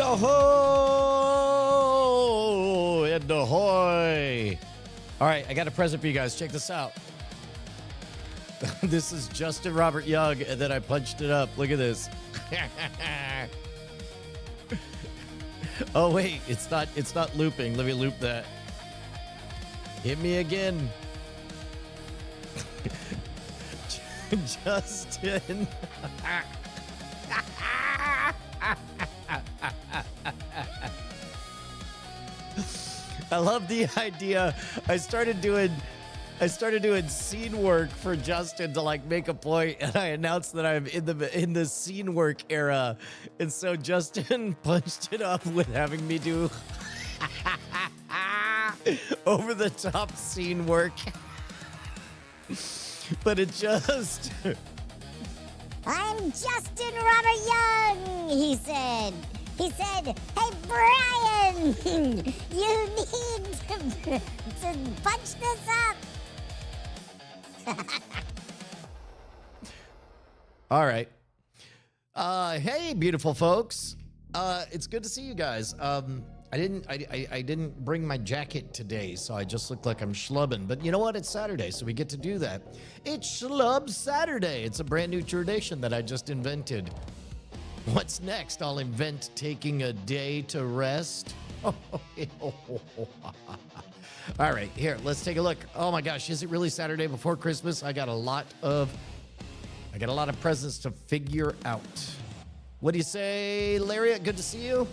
Yo-ho! And ahoy! All right, I got a present for you guys. Check this out. This is Justin Robert Young, and then I punched it up. Look at this. Oh, wait, it's not looping. Let me loop that. Hit me again. Justin. I love the idea. I started doing scene work for Justin to like make a point, and I announced that I'm in the scene work era, and so Justin punched it up with having me do over the top scene work. But it just I'm Justin Robert Young, he said. He said, hey, Brian, you need to punch this up. all right. Hey, beautiful folks. It's good to see you guys. I didn't bring my jacket today, so I just look like I'm schlubbing. But you know what? It's Saturday, so we get to do that. It's Schlub Saturday. It's a brand new tradition that I just invented. What's next? I'll invent taking a day to rest. All right, here, let's take a look. Oh my gosh, is it really Saturday before Christmas? I got a lot of presents to figure out. What do you say, Lariat? Good to see you.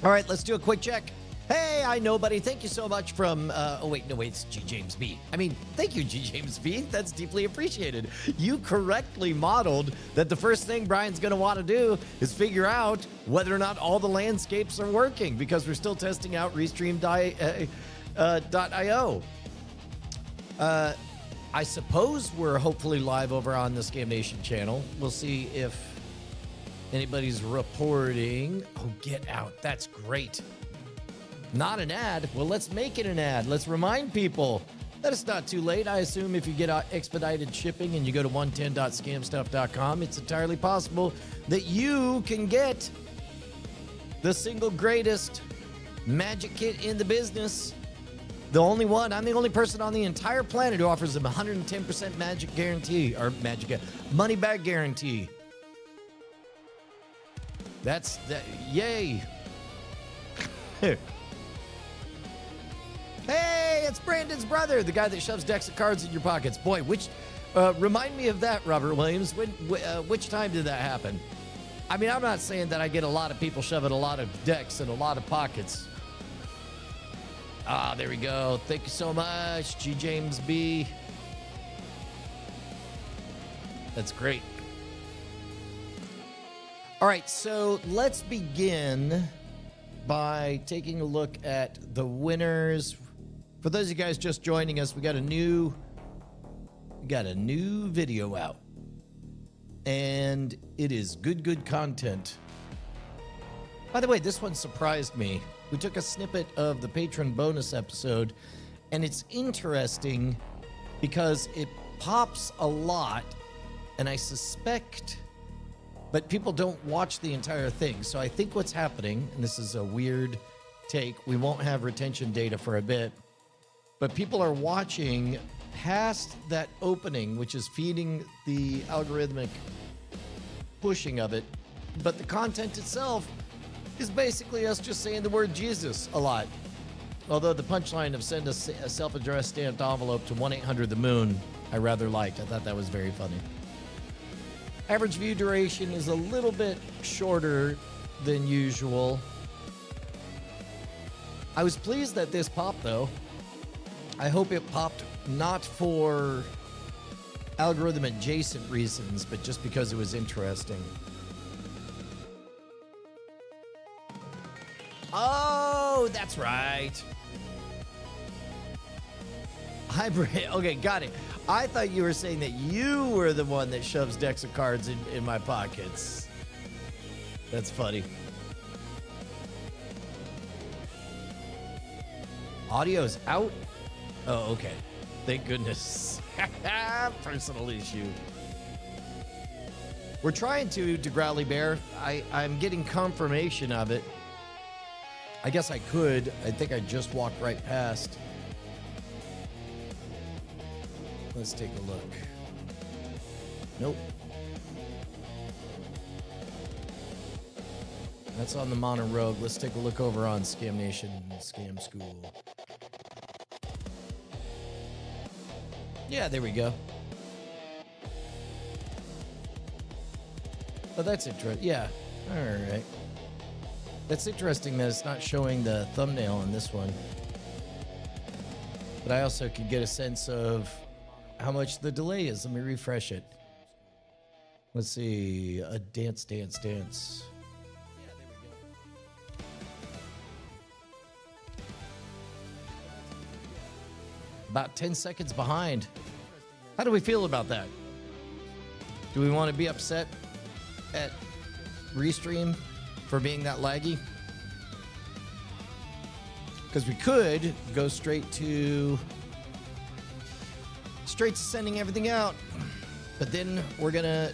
All right, let's do a quick check. Hey, I know, buddy. Thank you so much from, it's G. James B. I mean, thank you, G. James B. That's deeply appreciated. You correctly modeled that the first thing Brian's going to want to do is figure out whether or not all the landscapes are working, because we're still testing out Restream.io. I suppose we're hopefully live over on the Scam Nation channel. We'll see if anybody's reporting. Oh, get out. That's great. Not an ad. Well, let's make it an ad. Let's remind people that it's not too late. I assume if you get expedited shipping and you go to 110.scamstuff.com, it's entirely possible that you can get the single greatest magic kit in the business. The only one. I'm the only person on the entire planet who offers them 110% magic guarantee, or money back guarantee. That's that. Yay. Hey, it's Brandon's brother, the guy that shoves decks of cards in your pockets. Boy, remind me of that, Robert Williams. Which time did that happen? I mean, I'm not saying that I get a lot of people shoving a lot of decks in a lot of pockets. Ah, there we go. Thank you so much, G. James B. That's great. All right, so let's begin by taking a look at the winners. For those of you guys just joining us, we got a new video out, and it is good content. By the way, this one surprised me. We took a snippet of the patron bonus episode, and it's interesting because it pops a lot, and I suspect, but people don't watch the entire thing. So I think what's happening, and this is a weird take, we won't have retention data for a bit, but people are watching past that opening, which is feeding the algorithmic pushing of it. But the content itself is basically us just saying the word Jesus a lot. Although the punchline of send a self-addressed stamped envelope to 1-800-THE-MOON, I rather liked. I thought that was very funny. Average view duration is a little bit shorter than usual. I was pleased that this popped, though. I hope it popped not for algorithm adjacent reasons, but just because it was interesting. Oh, that's right. Hybrid. Okay, got it. I thought you were saying that you were the one that shoves decks of cards in my pockets. That's funny. Audio's out? Oh, okay. Thank goodness. Personal issue. We're trying to Growly Bear. I'm getting confirmation of it. I guess I could. I think I just walked right past. Let's take a look. Nope. That's on the Mono Rogue. Let's take a look over on Scam Nation and Scam School. Yeah, there we go. Oh, that's interesting. Yeah. All right. That's interesting that it's not showing the thumbnail on this one. But I also could get a sense of how much the delay is. Let me refresh it. Let's see. A dance. Yeah, there we go. About 10 seconds behind. How do we feel about that? Do we want to be upset at Restream for being that laggy? Because we could go straight to sending everything out, but then we're gonna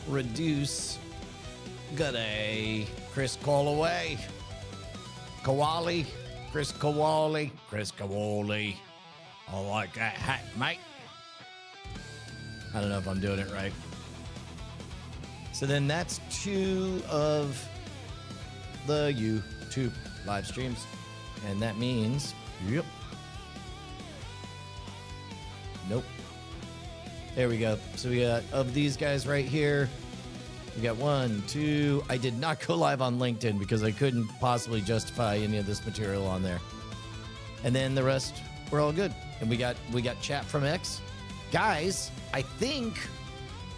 reduce. Got a Chris Callaway, Kawali, Chris Kawali. I like that hat, mate. I don't know if I'm doing it right. So then that's 2 of the YouTube live streams. And that means, yep. Nope. There we go. So we got, of these guys right here, we got 1, 2. I did not go live on LinkedIn because I couldn't possibly justify any of this material on there. And then the rest, we're all good. And we got chat from X. Guys, I think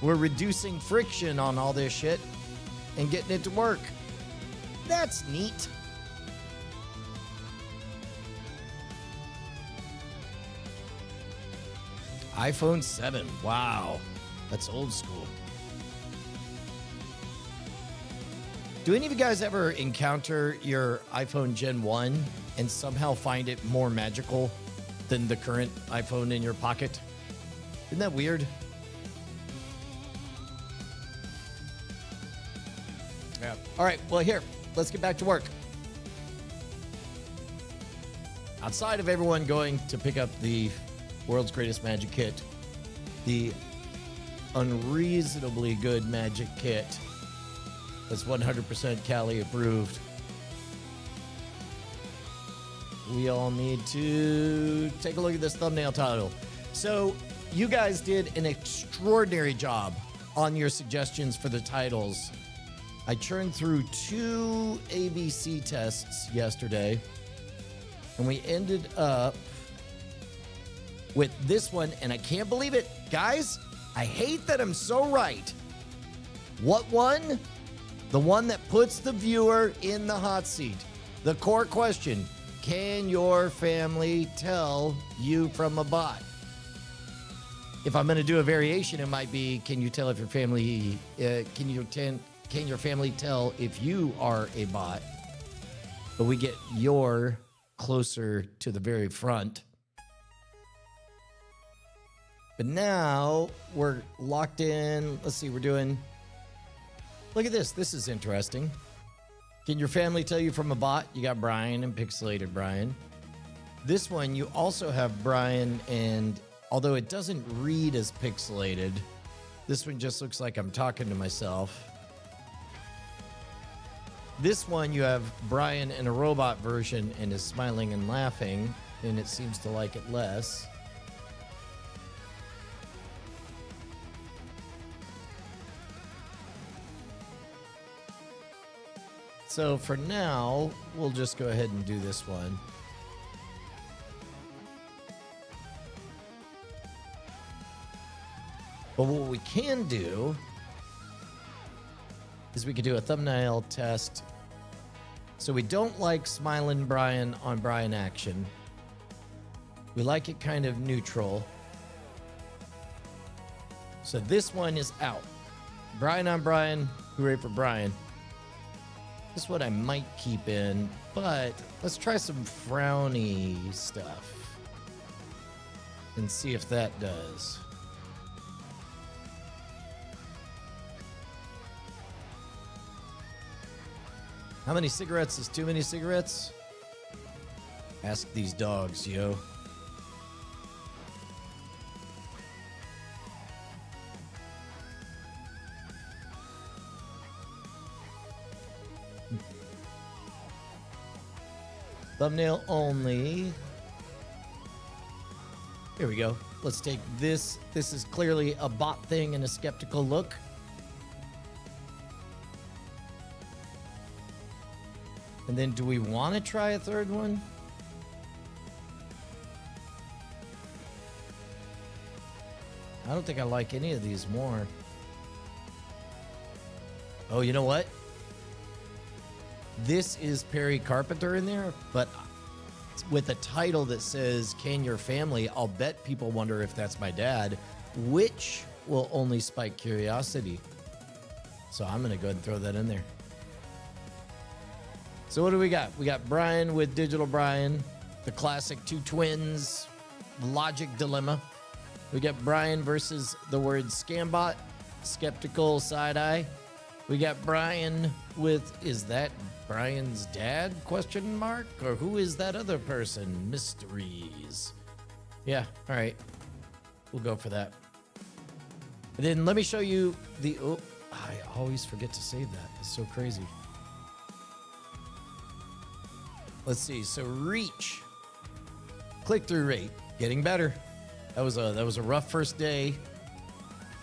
we're reducing friction on all this shit and getting it to work. That's neat. iPhone 7. Wow. That's old school. Do any of you guys ever encounter your iPhone Gen 1 and somehow find it more magical than the current iPhone in your pocket? Isn't that weird? Yeah. All right. Well, here, let's get back to work. Outside of everyone going to pick up the world's greatest magic kit, the unreasonably good magic kit that's 100% Cali approved, we all need to take a look at this thumbnail title. So you guys did an extraordinary job on your suggestions for the titles. I churned through 2 ABC tests yesterday, and we ended up with this one, and I can't believe it. Guys, I hate that I'm so right. What one? The one that puts the viewer in the hot seat. The core question, can your family tell you from a bot? If I'm going to do a variation, it might be, can you tell if your family, can your family tell if you are a bot? But we get your closer to the very front. But now we're locked in. Let's see, we're doing, look at this. This is interesting. Can your family tell you from a bot? You got Brian and Pixelated Brian. This one, you also have Brian, and although it doesn't read as pixelated, this one just looks like I'm talking to myself. This one, you have Brian in a robot version and is smiling and laughing, and it seems to like it less. So for now, we'll just go ahead and do this one. But what we can do is we could do a thumbnail test. So we don't like Smiling Brian on Brian Action. We like it kind of neutral. So this one is out. Brian on Brian, hooray for Brian. This is what I might keep in, but let's try some frowny stuff and see if that does. How many cigarettes is too many cigarettes? Ask these dogs, yo. Thumbnail only. Here we go. Let's take this. This is clearly a bot thing and a skeptical look. And then do we want to try a third one? I don't think I like any of these more. Oh, you know what? This is Perry Carpenter in there, but with a title that says, Can Your Family? I'll bet people wonder if that's my dad, which will only spike curiosity. So I'm going to go ahead and throw that in there. So what do we got? We got Brian with Digital Brian, the classic two twins, logic dilemma. We got Brian versus the word scambot, skeptical side eye. We got Brian with, is that Brian's dad, question mark? Or who is that other person? Mysteries. Yeah, all right. We'll go for that. And then let me show you the, oh, I always forget to save that. It's so crazy. Let's see, so reach. Click-through rate, getting better. That was a rough first day.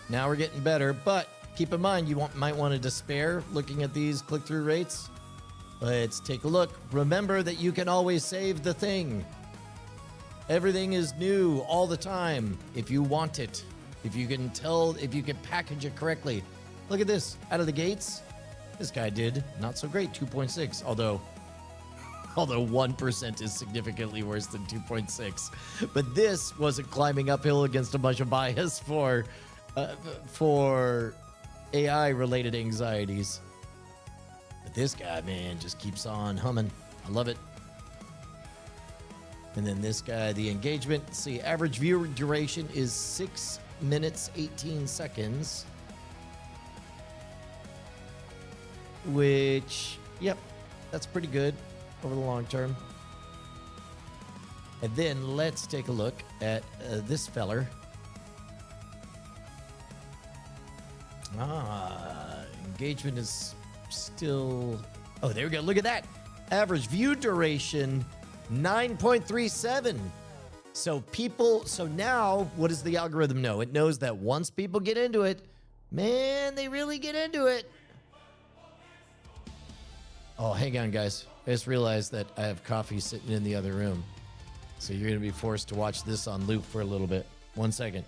Now we're getting better, but keep in mind, you might want to despair looking at these click-through rates. Let's take a look. Remember that you can always save the thing. Everything is new all the time if you want it. If you can package it correctly. Look at this, out of the gates. This guy did not so great, 2.6, although 1% is significantly worse than 2.6. But this wasn't climbing uphill against a bunch of bias for AI-related anxieties. But this guy, man, just keeps on humming. I love it. And then this guy, the engagement. See, average viewer duration is 6 minutes, 18 seconds. Which, yep, that's pretty good over the long term. And then let's take a look at this feller. Engagement is still, oh, there we go. Look at that. Average view duration, 9.37. So now what does the algorithm know? It knows that once people get into it, man, they really get into it. Oh, hang on, guys. I just realized that I have coffee sitting in the other room. So you're going to be forced to watch this on loop for a little bit. 1 second.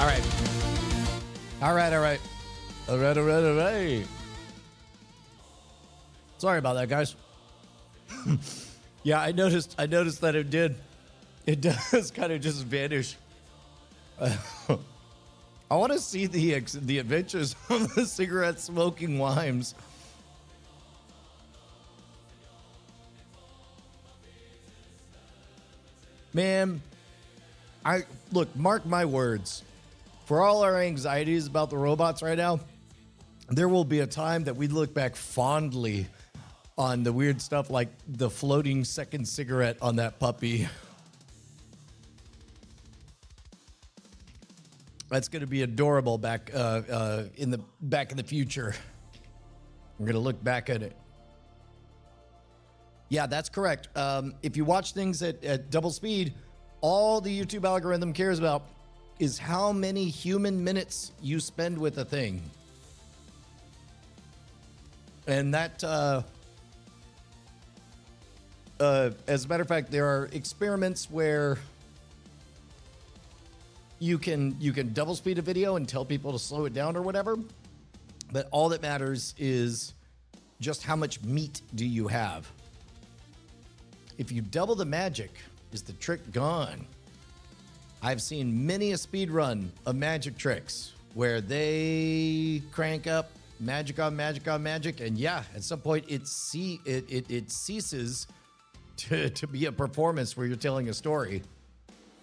All right. All right. Sorry about that, guys. Yeah, I noticed that it did. It does kind of just vanish. I want to see the adventures of the cigarette smoking Wimes. Man, mark my words. For all our anxieties about the robots right now, there will be a time that we look back fondly on the weird stuff like the floating second cigarette on that puppy. That's going to be adorable back in the future. We're going to look back at it. Yeah, that's correct. If you watch things at double speed, all the YouTube algorithm cares about is how many human minutes you spend with a thing. And that, as a matter of fact, there are experiments where you can double speed a video and tell people to slow it down or whatever. But all that matters is just how much meat do you have. If you double the magic, is the trick gone? I've seen many a speed run of magic tricks where they crank up magic on magic on magic, and yeah, at some point it ceases to be a performance where you're telling a story.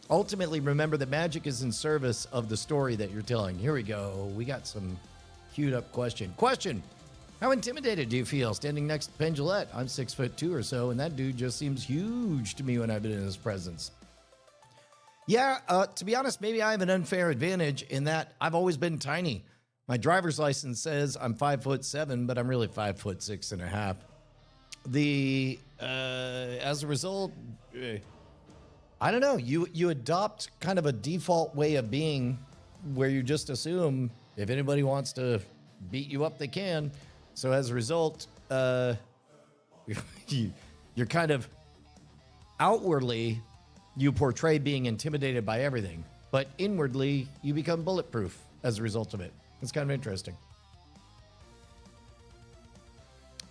Ultimately, remember that magic is in service of the story that you're telling. Here we go. We got some queued up question. How intimidated do you feel standing next to Penn Jillette? I'm 6'2" or so, and that dude just seems huge to me when I've been in his presence. Yeah, to be honest, maybe I have an unfair advantage in that I've always been tiny. My driver's license says I'm 5'7", but I'm really 5'6.5". As a result, I don't know. You adopt kind of a default way of being where you just assume if anybody wants to beat you up, they can. So as a result, you're kind of outwardly, you portray being intimidated by everything, but inwardly you become bulletproof as a result of it. It's kind of interesting.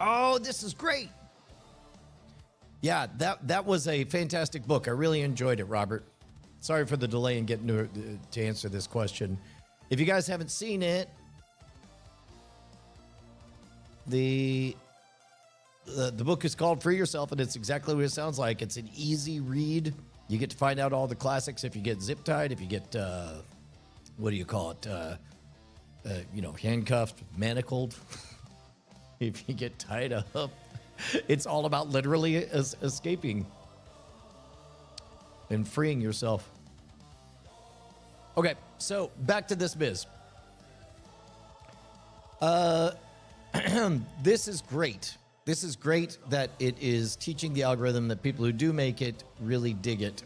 Oh, this is great. Yeah, that was a fantastic book. I really enjoyed it, Robert. Sorry for the delay in getting to answer this question. If you guys haven't seen it, the book is called Free Yourself, and it's exactly what it sounds like. It's an easy read. You get to find out all the classics if you get zip tied, if you get, what do you call it? Handcuffed, manacled. If you get tied up. It's all about literally escaping and freeing yourself. Okay, so back to this biz. This is great. This is great that it is teaching the algorithm that people who do make it really dig it.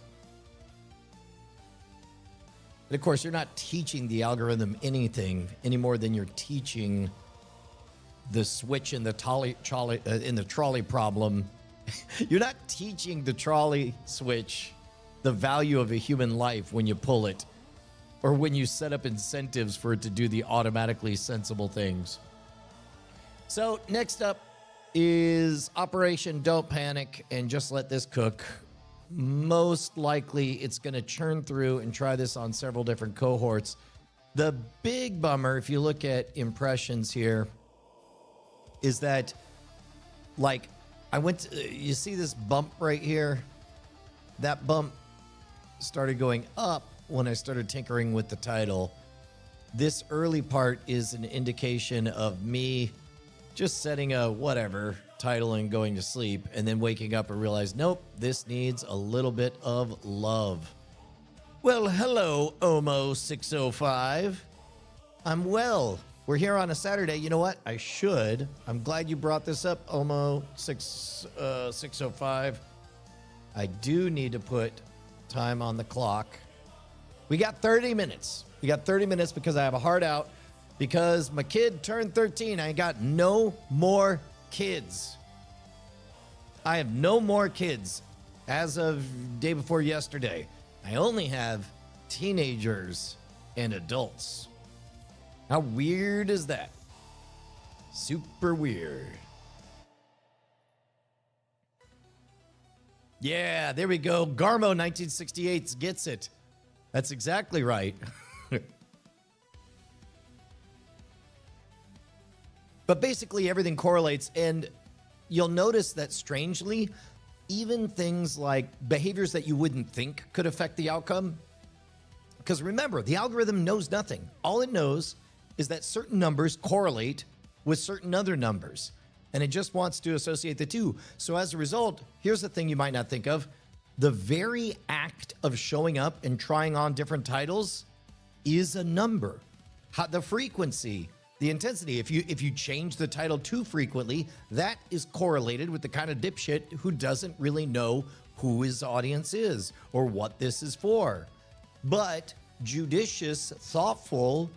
And of course, you're not teaching the algorithm anything any more than you're teaching the switch in the trolley problem. You're not teaching the trolley switch the value of a human life when you pull it, or when you set up incentives for it to do the automatically sensible things. So next up is Operation Don't Panic and Just Let This Cook. Most likely it's going to churn through and try this on several different cohorts. The big bummer, if you look at impressions here, is that, like, you see this bump right here? That bump started going up when I started tinkering with the title. This early part is an indication of me just setting a whatever title and going to sleep, and then waking up and realize, nope, this needs a little bit of love. Well, hello, Omo605. I'm well. We're here on a Saturday. You know what? I'm glad you brought this up, Omo605. I do need to put time on the clock. We got 30 minutes. We got 30 minutes because I have a heart out. Because my kid turned 13. I got no more kids. I have no more kids as of day before yesterday. I only have teenagers. and adults. How weird is that? Super weird. Yeah, there we go. Garmo 1968 gets it. That's exactly right. But basically everything correlates, and you'll notice that strangely, even things like behaviors that you wouldn't think could affect the outcome. Because remember, the algorithm knows nothing. All it knows is that certain numbers correlate with certain other numbers, and it just wants to associate the two. So as a result, here's the thing you might not think of. The very act of showing up and trying on different titles is a number. The frequency, the intensity, if you change the title too frequently, that is correlated with the kind of dipshit who doesn't really know who his audience is or what this is for. But judicious, thoughtful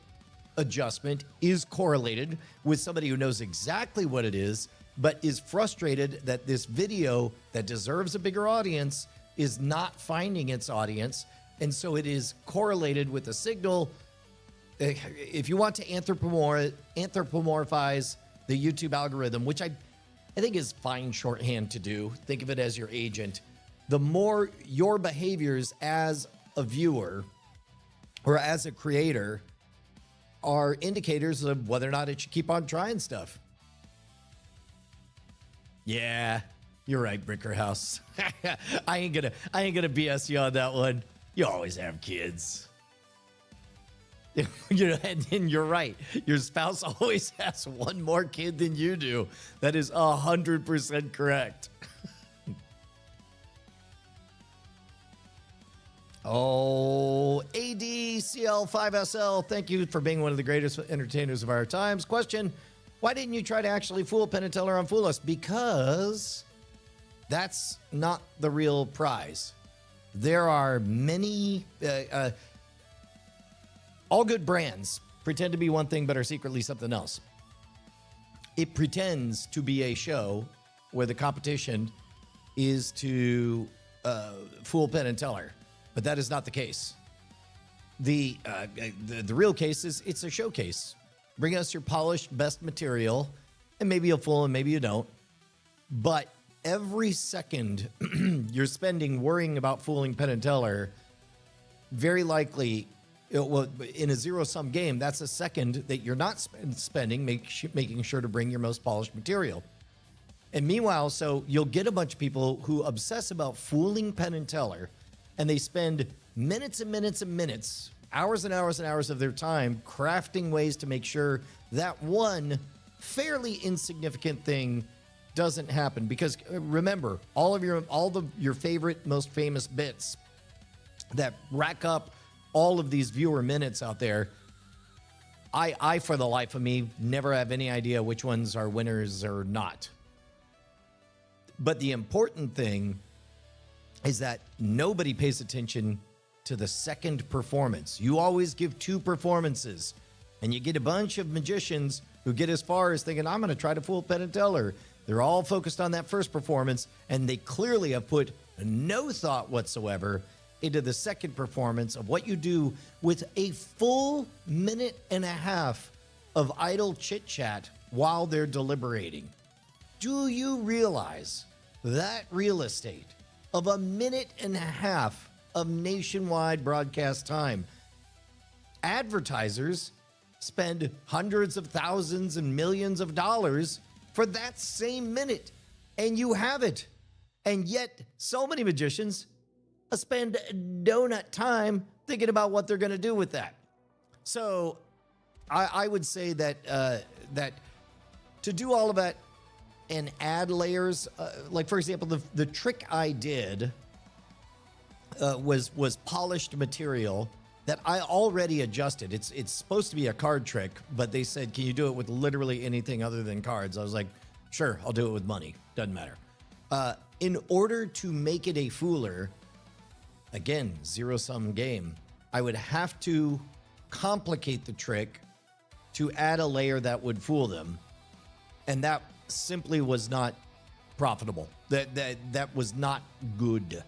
adjustment is correlated with somebody who knows exactly what it is, but is frustrated that this video that deserves a bigger audience is not finding its audience. And so it is correlated with a signal. If you want to anthropomorphize the YouTube algorithm, which I think is fine shorthand to do, think of it as your agent. The more your behaviors as a viewer or as a creator are indicators of whether or not it should keep on trying stuff. Yeah, you're right, Bricker House. I ain't gonna BS you on that one. You always have kids. And you're right. Your spouse always has one more kid than you do. That is 100% correct. Oh, ADCL5SL, thank you for being one of the greatest entertainers of our times. Question, why didn't you try to actually fool Penn and Teller on Fool Us? Because that's not the real prize. There are many, all good brands pretend to be one thing but are secretly something else. It pretends to be a show where the competition is to fool Penn and Teller. But that is not the case. The real case is it's a showcase. Bring us your polished best material, and maybe you'll fool and maybe you don't. But every second you're spending worrying about fooling Penn and Teller, very likely, in a zero-sum game, that's a second that you're not spending making sure to bring your most polished material. And meanwhile, so you'll get a bunch of people who obsess about fooling Penn and Teller, and they spend minutes and minutes and minutes, hours and hours and hours of their time crafting ways to make sure that one fairly insignificant thing doesn't happen. Because remember, all of your favorite, most famous bits that rack up all of these viewer minutes out there, I for the life of me never have any idea which ones are winners or not. But the important thing is that nobody pays attention to the second performance. You always give two performances, and you get a bunch of magicians who get as far as thinking, I'm going to try to fool Penn and Teller. They're all focused on that first performance, and they clearly have put no thought whatsoever into the second performance of what you do with a full minute and a half of idle chit-chat while they're deliberating. Do you realize that real estate of a minute and a half of nationwide broadcast time? Advertisers spend hundreds of thousands and millions of dollars for that same minute, and you have it. And yet, so many magicians spend donut time thinking about what they're going to do with that. So, I would say that that to do all of that and add layers, like for example, the trick I did was polished material that I already adjusted. It's supposed to be a card trick, but they said, can you do it with literally anything other than cards? I was like, sure, I'll do it with money. Doesn't matter. In order to make it a fooler, again, zero-sum game, I would have to complicate the trick to add a layer that would fool them. And that simply was not profitable. That was not good.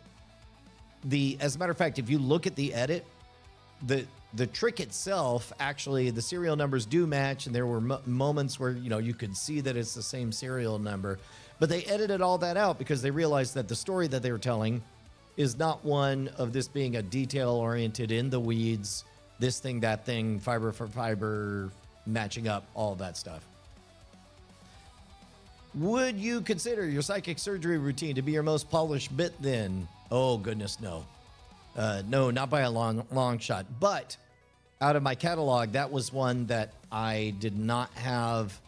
As a matter of fact, if you look at the edit, the trick itself, actually, the serial numbers do match, and there were moments where, you know, you could see that it's the same serial number. But they edited all that out because they realized that the story that they were telling is not one of this being a detail-oriented, in the weeds, this thing, that thing, fiber for fiber, matching up, all of that stuff. Would you consider your psychic surgery routine to be your most polished bit then? Oh, goodness, no. No, not by a long shot. But out of my catalog, that was one that I did not have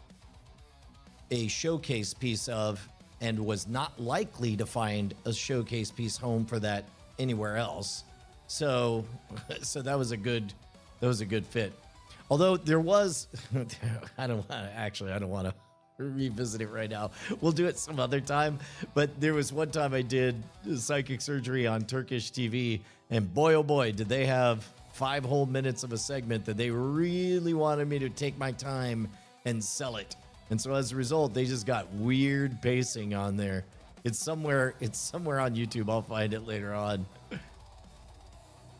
a showcase piece of, and was not likely to find a showcase piece home for that anywhere else. So that was a good fit. Although there was, I don't want to revisit it right now. We'll do it some other time. But there was one time I did psychic surgery on Turkish TV, and boy, oh boy, did they have 5 whole minutes of a segment that they really wanted me to take my time and sell it. And so as a result, they just got weird pacing on there. It's somewhere on YouTube. I'll find it later on.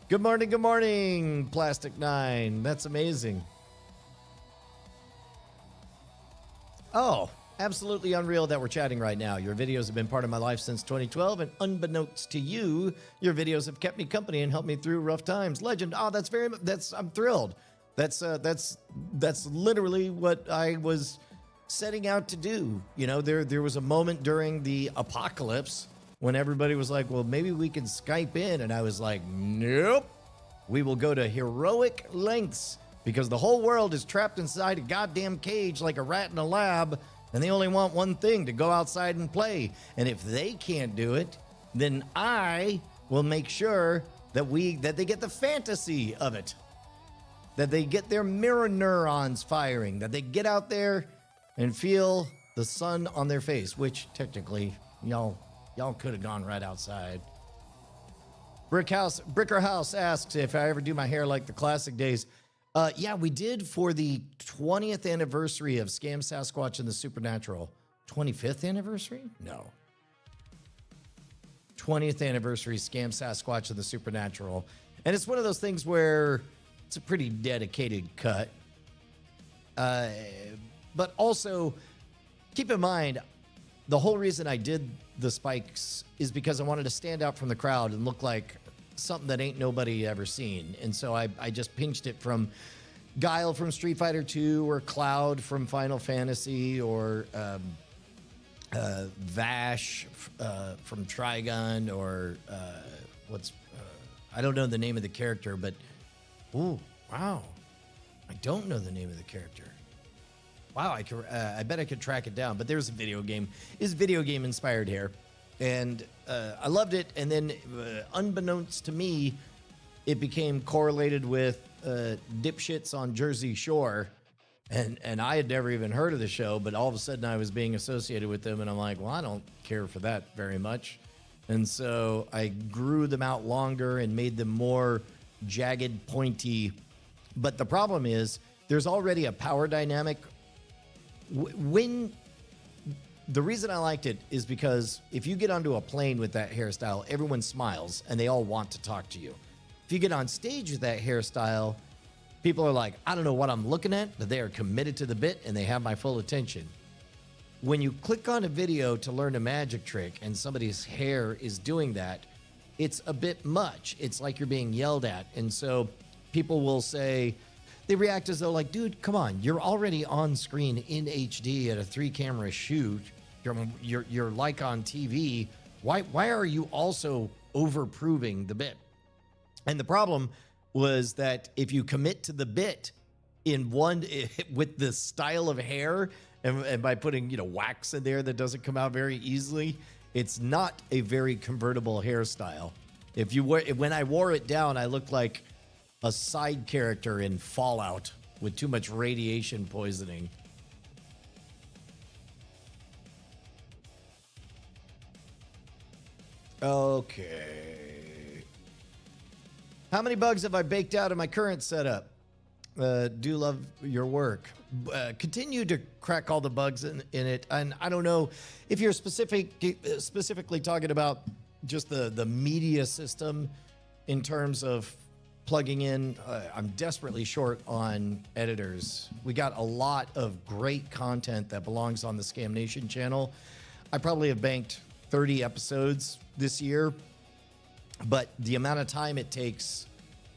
Good morning, Plastic 9. That's amazing. Oh, absolutely unreal that we're chatting right now. Your videos have been part of my life since 2012, and unbeknownst to you, your videos have kept me company and helped me through rough times. Legend. Oh, I'm thrilled. That's literally what I was setting out to do. You know, there was a moment during the apocalypse when everybody was like, well, maybe we can Skype in. And I was like, nope, we will go to heroic lengths because the whole world is trapped inside a goddamn cage like a rat in a lab. And they only want one thing: to go outside and play. And if they can't do it, then I will make sure that they get the fantasy of it, that they get their mirror neurons firing, that they get out there and feel the sun on their face, which technically y'all could have gone right outside. Bricker House asks if I ever do my hair like the classic days. Yeah, we did for the 20th anniversary of Scam Sasquatch and the Supernatural. 25th anniversary? No. 20th anniversary Scam Sasquatch and the Supernatural. And it's one of those things where it's a pretty dedicated cut. But also, keep in mind, the whole reason I did the spikes is because I wanted to stand out from the crowd and look like something that ain't nobody ever seen. And so I just pinched it from Guile from Street Fighter 2, or Cloud from Final Fantasy, or Vash from Trigun, or I don't know the name of the character, but ooh, wow, I don't know the name of the character. Wow, I bet I could track it down. But there's a video game. It's video game inspired hair, and I loved it. And then, unbeknownst to me, it became correlated with dipshits on Jersey Shore, and I had never even heard of the show. But all of a sudden, I was being associated with them, and I'm like, well, I don't care for that very much. And so I grew them out longer and made them more jagged, pointy. But the problem is, there's already a power dynamic. When the reason I liked it is because if you get onto a plane with that hairstyle, everyone smiles and they all want to talk to you. If you get on stage with that hairstyle, people are like, I don't know what I'm looking at, but they are committed to the bit and they have my full attention. When you click on a video to learn a magic trick and somebody's hair is doing that, it's a bit much. It's like you're being yelled at. And so people will say, they react as though like, dude, come on, you're already on screen in HD at a 3-camera shoot. You're like on TV. Why are you also overproving the bit? And the problem was that if you commit to the bit in one with the style of hair, and by putting wax in there that doesn't come out very easily, it's not a very convertible hairstyle. When I wore it down, I looked like a side character in Fallout with too much radiation poisoning. Okay. How many bugs have I baked out in my current setup? Do love your work. Continue to crack all the bugs in it. And I don't know if you're specifically talking about just the media system in terms of plugging in. I'm desperately short on editors. We got a lot of great content that belongs on the Scam Nation channel. I probably have banked 30 episodes this year, but the amount of time it takes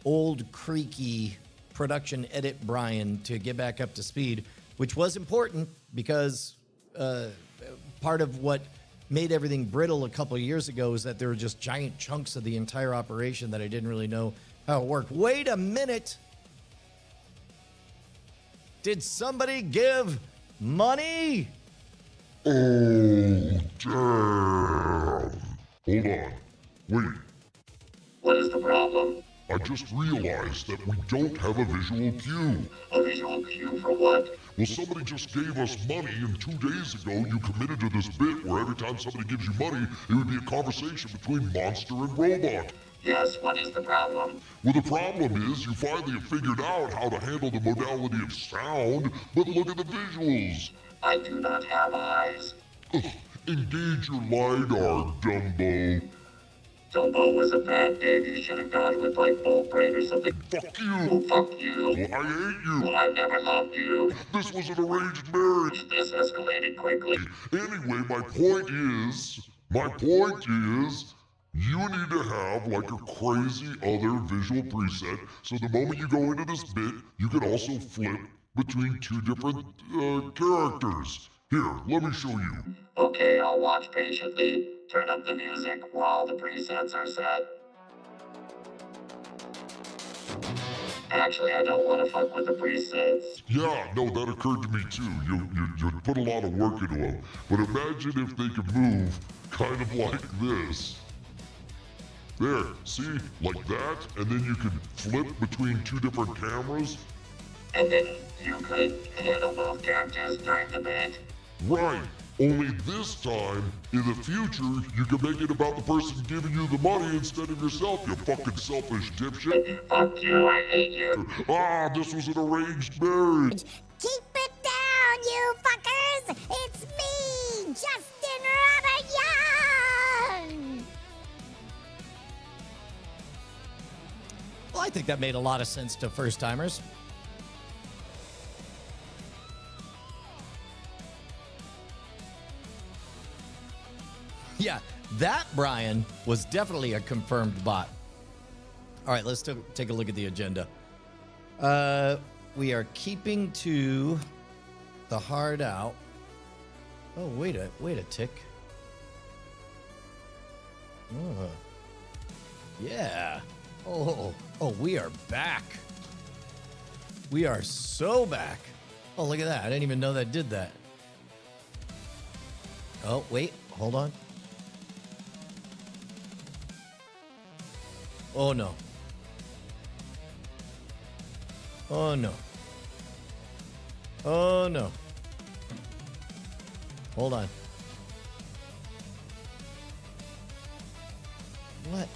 old creaky production edit Brian to get back up to speed, which was important because part of what made everything brittle a couple of years ago is that there were just giant chunks of the entire operation that I didn't really know how it worked. Wait a minute. Did somebody give money? Oh, damn. Hold on. Wait. What is the problem? I just realized that we don't have a visual cue. A visual cue for what? Well, somebody just gave us money, and 2 days ago you committed to this bit where every time somebody gives you money, it would be a conversation between monster and robot. Yes, what is the problem? Well, the problem is you finally have figured out how to handle the modality of sound, but look at the visuals. I do not have eyes. Ugh, engage your LiDAR, Dumbo. Dumbo was a bad pig. He should have gone with like Bull Brain or something. Fuck Oh, you. fuck you. Well, I hate you. Well, I never loved you. This was an arranged marriage. This escalated quickly. Anyway, my point is, you need to have like a crazy other visual preset, so the moment you go into this bit, you can also flip between two different characters. Here, let me show you. Okay, I'll watch patiently. Turn up the music while the presets are set. Actually, I don't want to fuck with the presets. Yeah, no, that occurred to me too. You put a lot of work into them. But imagine if they could move kind of like this. There, see? Like that, and then you could flip between two different cameras. And then you could handle both characters during the bit. Right. Only this time, in the future, you can make it about the person giving you the money instead of yourself, you fucking selfish dipshit. Fuck you, I hate you. Ah, this was an arranged marriage. Keep it down, you fuckers! It's me, Justin Robert Young! Well, I think that made a lot of sense to first timers. Yeah, that Brian was definitely a confirmed bot. All right, let's take a look at the agenda. We are keeping to the hard out. Oh, wait a tick. Oh, yeah. Oh, we are back. We are so back. Oh, look at that. I didn't even know that did that. Oh, wait, hold on. Oh, no. Oh, no. Oh, no. Hold on. What?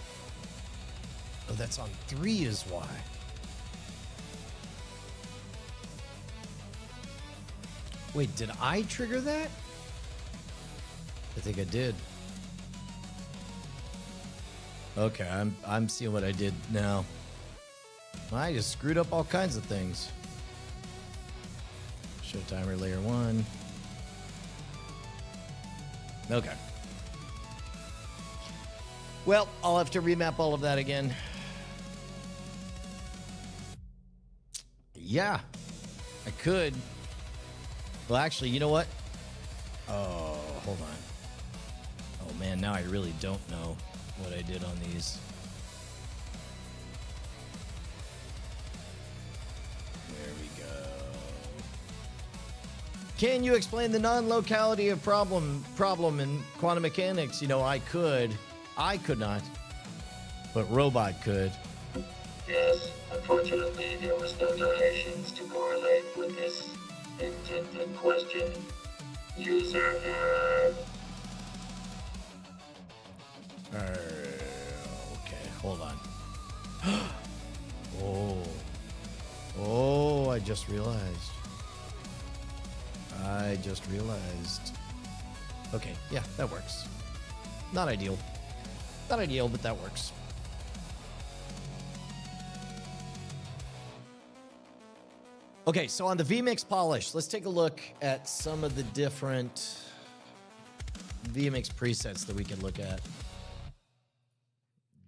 Oh, that's on 3 is why. Wait, did I trigger that? I think I did. Okay, I'm seeing what I did now. I just screwed up all kinds of things. Show timer layer 1. Okay. Well, I'll have to remap all of that again. Yeah, I could. Well, actually, you know what? Oh, hold on. Oh man, now I really don't know what I did on these. There we go. Can you explain the non-locality of problem in quantum mechanics? You know, I could not, but Robot could. Yes, unfortunately, there was no donations to correlate with this intended question. User error. Okay, hold on. Oh, I just realized. Okay, yeah, that works. Not ideal. Not ideal, but that works. Okay, so on the vMix Polish, let's take a look at some of the different vMix presets that we can look at.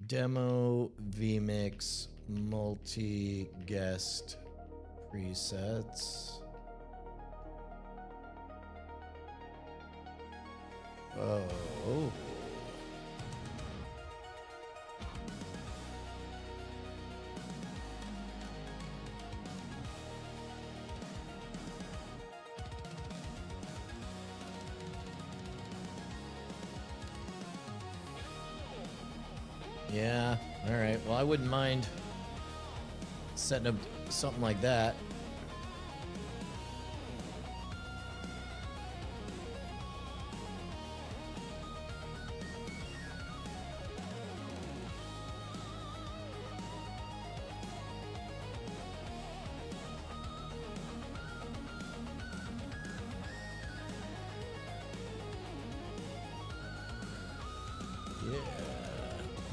Demo vMix multi-guest presets. Oh. Yeah, all right. Well, I wouldn't mind setting up something like that.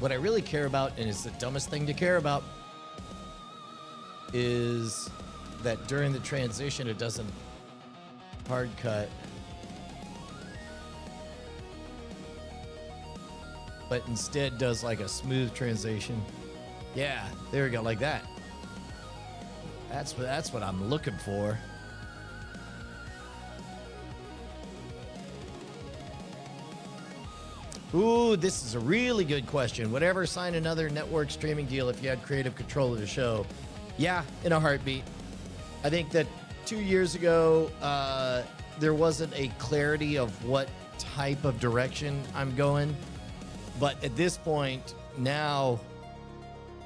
What I really care about, and it's the dumbest thing to care about, is that during the transition it doesn't hard cut, but instead does like a smooth transition. Yeah, there we go, like that. That's what I'm looking for. Ooh, this is a really good question. Would ever sign another network streaming deal if you had creative control of the show? Yeah, in a heartbeat. I think that 2 years ago, there wasn't a clarity of what type of direction I'm going. But at this point, now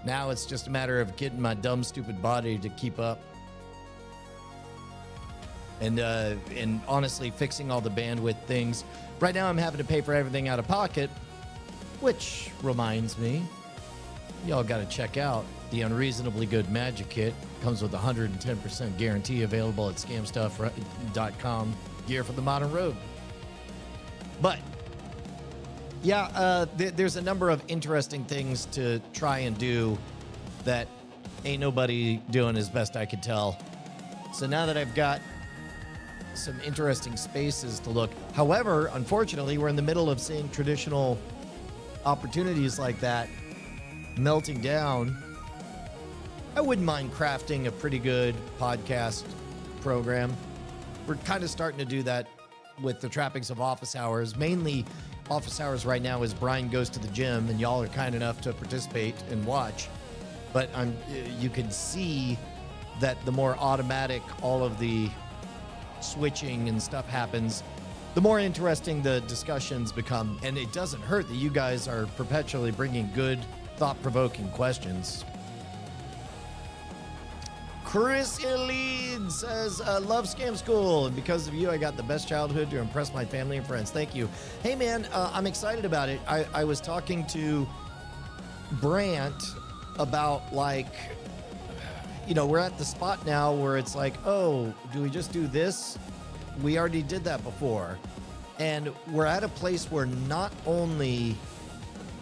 it's just a matter of getting my dumb, stupid body to keep up. And honestly, fixing all the bandwidth things. Right now, I'm having to pay for everything out of pocket, which reminds me, y'all got to check out the Unreasonably Good Magic Kit. Comes with 110% guarantee, available at scamstuff.com. Gear for the modern road. But yeah, there's a number of interesting things to try and do that ain't nobody doing, as best I can tell. So now that I've got some interesting spaces to look. However, unfortunately, we're in the middle of seeing traditional opportunities like that melting down. I wouldn't mind crafting a pretty good podcast program. We're kind of starting to do that with the trappings of office hours. Mainly, office hours right now is Brian goes to the gym, and y'all are kind enough to participate and watch. But you can see that the more automatic all of the switching and stuff happens, the more interesting the discussions become. And it doesn't hurt that you guys are perpetually bringing good, thought-provoking questions. Chris Elide says, love Scam School, and because of you, I got the best childhood to impress my family and friends. Thank you. Hey, man, I'm excited about it. I was talking to Brant about, like, you know, we're at the spot now where it's like, oh, do we just do this? We already did that before. And we're at a place where not only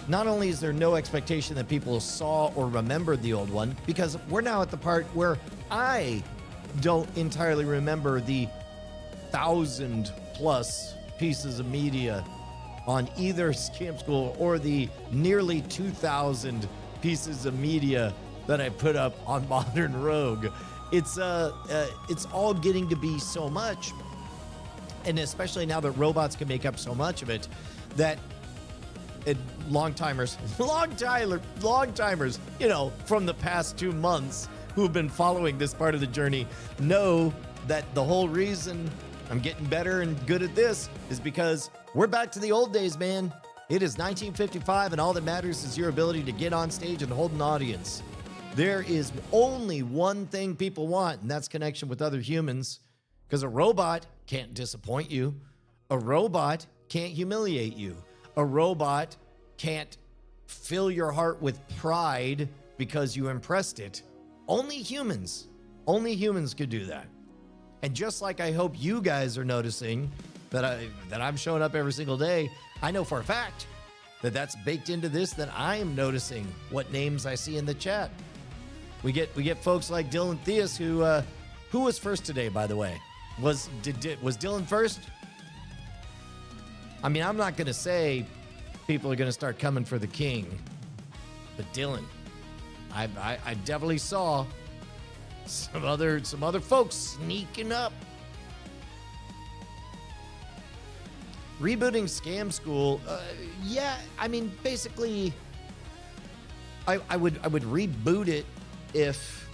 is there no expectation that people saw or remembered the old one, because we're now at the part where I don't entirely remember the 1,000+ pieces of media on either Scam School or the nearly 2,000 pieces of media that I put up on Modern Rogue. It's all getting to be so much, and especially now that robots can make up so much of it, that long-timers, you know, from the past 2 months who've been following this part of the journey know that the whole reason I'm getting better and good at this is because we're back to the old days, man. It is 1955, and all that matters is your ability to get on stage and hold an audience. There is only one thing people want, and that's connection with other humans, because a robot can't disappoint you. A robot can't humiliate you. A robot can't fill your heart with pride because you impressed it. Only humans could do that. And just like I hope you guys are noticing that I'm showing up every single day, I know for a fact that that's baked into this, that I am noticing what names I see in the chat. We get folks like Dylan Theus who Who was first today, by the way? Was Dylan first? I mean, I'm not going to say people are going to start coming for the king, but Dylan, I definitely saw some other folks sneaking up. Rebooting Scam School, yeah. I mean, basically, I would reboot it if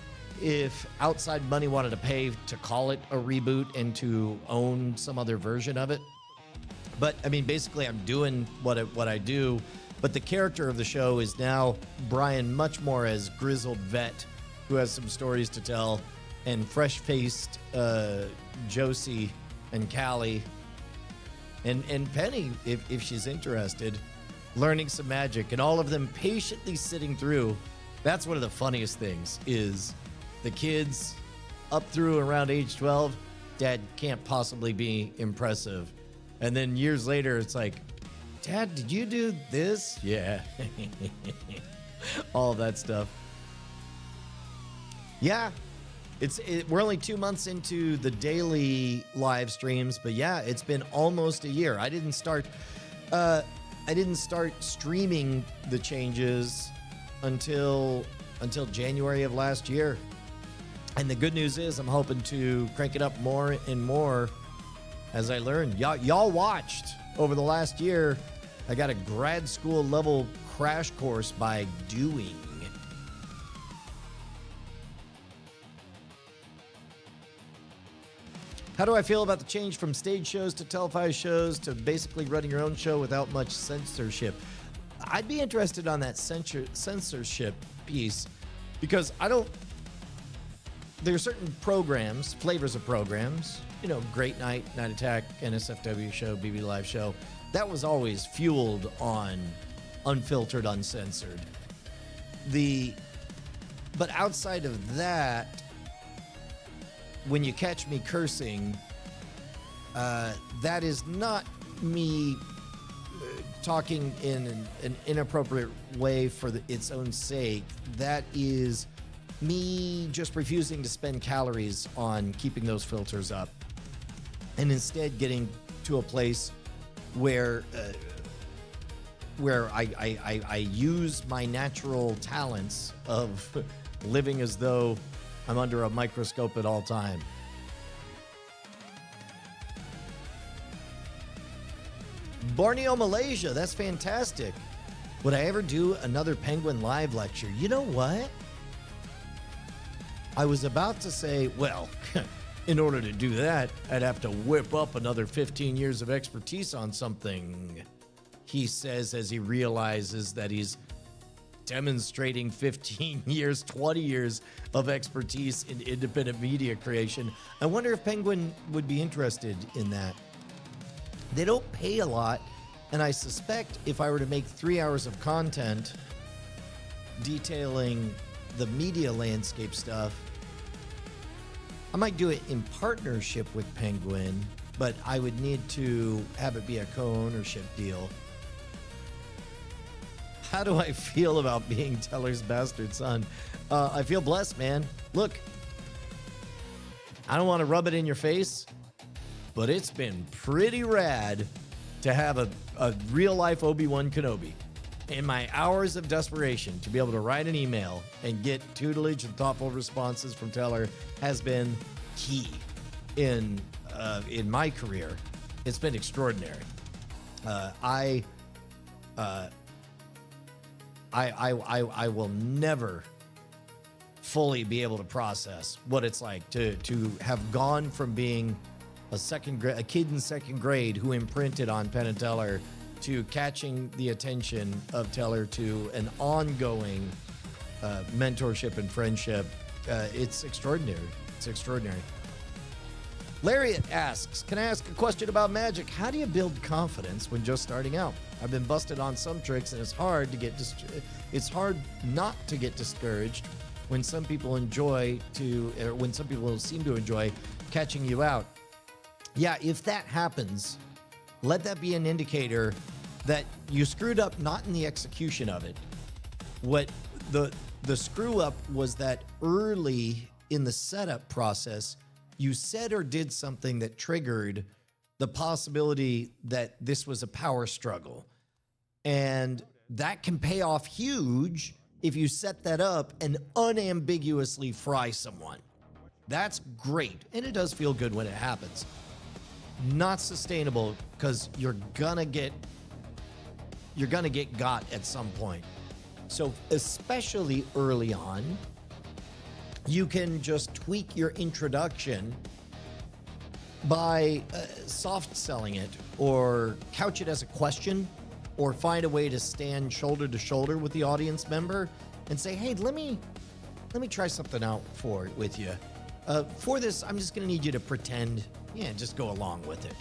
outside money wanted to pay to call it a reboot and to own some other version of it. But I mean, basically, I'm doing what I do. But the character of the show is now Brian, much more as grizzled vet who has some stories to tell, and fresh-faced Josie and Callie. And Penny, if she's interested, learning some magic, and all of them patiently sitting through. That's one of the funniest things, is the kids up through around age 12, Dad can't possibly be impressive. And then years later, it's like, Dad, did you do this? Yeah. All of that stuff. Yeah. We're only 2 months into the daily live streams, but yeah, it's been almost a year. I didn't start streaming the changes until January of last year. And the good news is I'm hoping to crank it up more and more as I learn. Y'all watched over the last year. I got a grad school level crash course by doing. How do I feel about the change from stage shows to televised shows to basically running your own show without much censorship? I'd be interested on that censorship piece, because there are certain programs, flavors of programs, Great Night, Night Attack, NSFW show, BB Live show, that was always fueled on unfiltered, uncensored. But outside of that, when you catch me cursing, that is not me talking in an inappropriate way for its own sake. That is me just refusing to spend calories on keeping those filters up, and instead getting to a place where I use my natural talents of living as though I'm under a microscope at all time. Borneo, Malaysia, that's fantastic. Would I ever do another Penguin Live lecture? You know what? I was about to say, well, in order to do that, I'd have to whip up another 15 years of expertise on something, he says as he realizes that he's demonstrating 15 years, 20 years of expertise in independent media creation. I wonder if Penguin would be interested in that. They don't pay a lot, and I suspect if I were to make 3 hours of content detailing the media landscape stuff, I might do it in partnership with Penguin, but I would need to have it be a co-ownership deal. How do I feel about being Teller's bastard son? I feel blessed, man. Look, I don't want to rub it in your face, but it's been pretty rad to have a real-life Obi-Wan Kenobi. In my hours of desperation, to be able to write an email and get tutelage and thoughtful responses from Teller has been key in my career. It's been extraordinary. I will never fully be able to process what it's like to have gone from being a kid in second grade who imprinted on Penn and Teller to catching the attention of Teller to an ongoing mentorship and friendship. It's extraordinary. It's extraordinary. Lariat asks, can I ask a question about magic? How do you build confidence when just starting out? I've been busted on some tricks, and it's hard not to get discouraged when some people seem to enjoy catching you out. Yeah, if that happens, let that be an indicator that you screwed up not in the execution of it. What the screw up was that early in the setup process, you said or did something that triggered the possibility that this was a power struggle. And that can pay off huge if you set that up and unambiguously fry someone. That's great. And it does feel good when it happens. Not sustainable because you're gonna get got at some point. So especially early on, you can just tweak your introduction by soft selling it, or couch it as a question, or find a way to stand shoulder to shoulder with the audience member and say, hey, let me try something out with you. For this, I'm just gonna need you to pretend, just go along with it.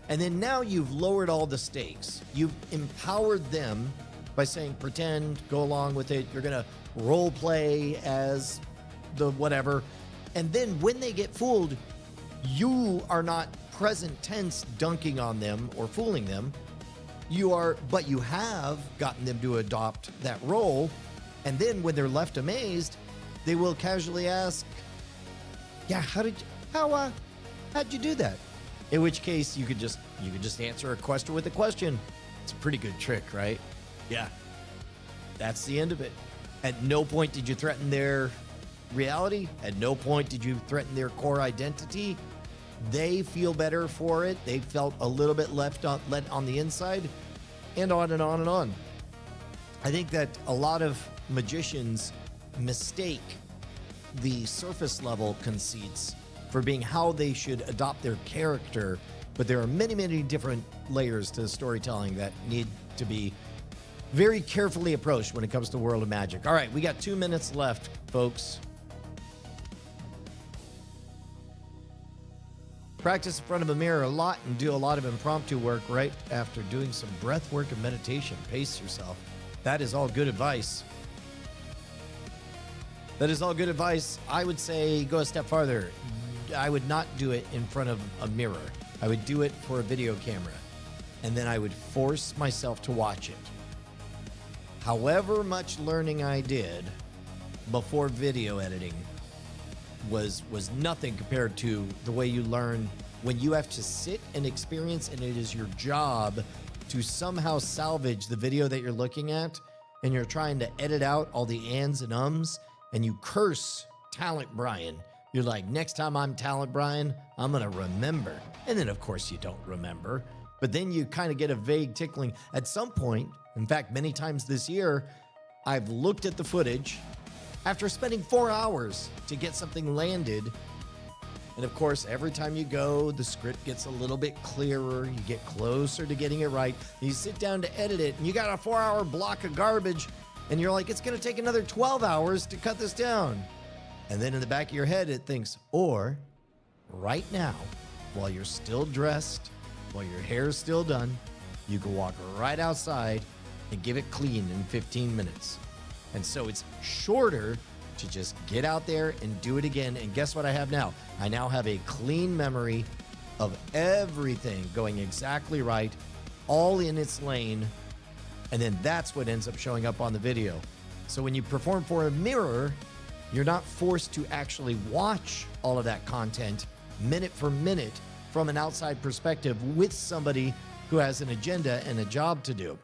And then now you've lowered all the stakes. You've empowered them by saying, pretend, go along with it. You're gonna role play as the whatever. And then when they get fooled, you are not present tense dunking on them or fooling them. But you have gotten them to adopt that role. And then when they're left amazed, they will casually ask, how'd you do that? In which case you could just answer a question with a question. It's a pretty good trick, right? Yeah. That's the end of it. At no point did you threaten their reality. At no point did you threaten their core identity. They feel better for it. They felt a little bit let on the inside, and on and on and on. I think that a lot of magicians mistake the surface level conceits for being how they should adopt their character, but there are many, many different layers to storytelling that need to be very carefully approached when it comes to World of Magic. All right, we got 2 minutes left, folks. Practice in front of a mirror a lot and do a lot of impromptu work right after doing some breath work and meditation. Pace yourself. That is all good advice. That is all good advice. I would say go a step farther. I would not do it in front of a mirror. I would do it for a video camera, and then I would force myself to watch it. However much learning I did before video editing was nothing compared to the way you learn when you have to sit and experience, and it is your job to somehow salvage the video that you're looking at, and you're trying to edit out all the ands and ums, and you curse Talent Brian. You're like, next time I'm Talent Brian, I'm gonna remember. And then of course you don't remember, but then you kind of get a vague tickling. At some point, in fact, many times this year, I've looked at the footage after spending 4 hours to get something landed. And of course, every time you go, the script gets a little bit clearer. You get closer to getting it right. You sit down to edit it, and you got a 4-hour block of garbage, and you're like, it's gonna take another 12 hours to cut this down. And then in the back of your head, it thinks, or right now, while you're still dressed, while your hair's still done, you can walk right outside and give it clean in 15 minutes. And so it's shorter to just get out there and do it again. And guess what I have now? I now have a clean memory of everything going exactly right, all in its lane. And then that's what ends up showing up on the video. So when you perform for a mirror, you're not forced to actually watch all of that content minute for minute from an outside perspective with somebody who has an agenda and a job to do.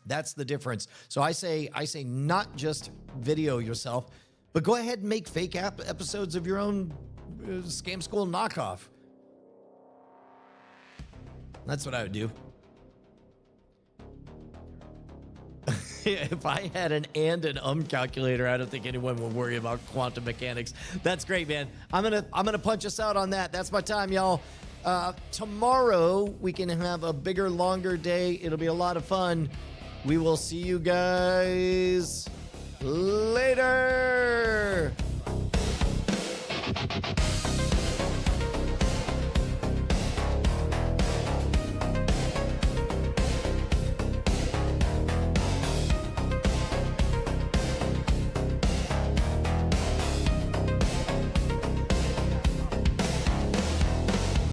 That's the difference. So I say not just video yourself, but go ahead and make fake episodes of your own Scam School knockoff. That's what I would do. If I had an and calculator, I don't think anyone would worry about quantum mechanics. That's great, man. I'm gonna punch us out on that. That's my time, y'all. Tomorrow we can have a bigger, longer day. It'll be a lot of fun. We will see you guys later.